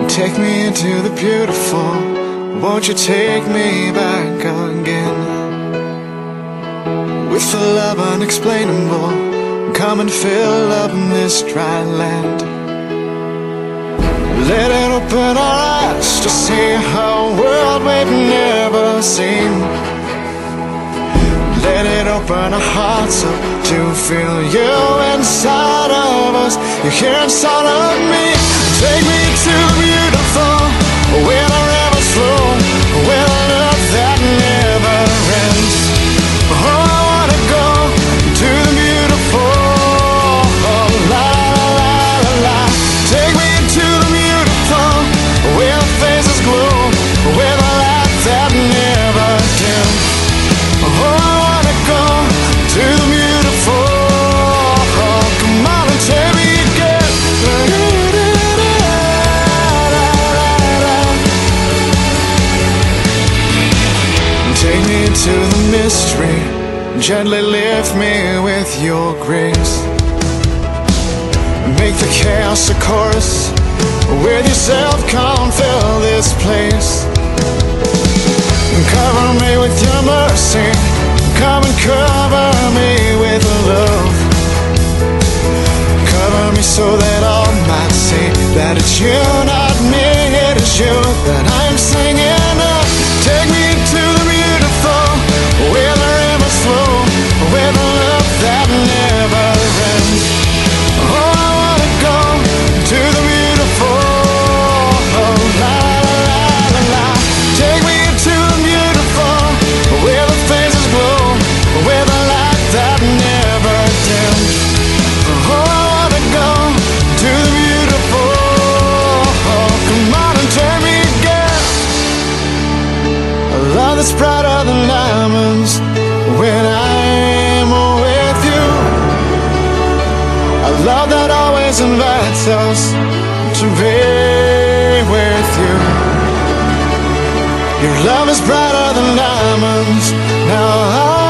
Take me into the beautiful. Won't you take me back again? With the love unexplainable, come and fill up this dry land. Let it open our eyes to see a world we've never seen. Let it open our hearts up to feel you inside of us. You're here inside of me. Take me to the beautiful, where the rivers flow, where the love that never ends. Oh, I wanna go to the beautiful, oh, la la la la. Take me to the beautiful, where the faces glow, where the light that never dims. Oh, I wanna go to the beautiful, oh, come on and take me again. Take me to the mystery, gently lift me with your grace. Make the chaos a chorus, with yourself come fill this place. Cover me with your mercy, come and cover me with love. Cover me so that all might see that it's you, not me, it is you that I'm singing of. Take me to the beautiful, where the rivers flow, where the love that never ends. Oh, I wanna go to the beautiful, oh, la la la la. Take me to the beautiful, where the faces glow, where the light that never dims. Oh, I wanna go to the beautiful, oh, come on and take me again. A love that's brighter than diamonds when I'm with you. A love that always invites us to be with you. Your love is brighter than diamonds. Now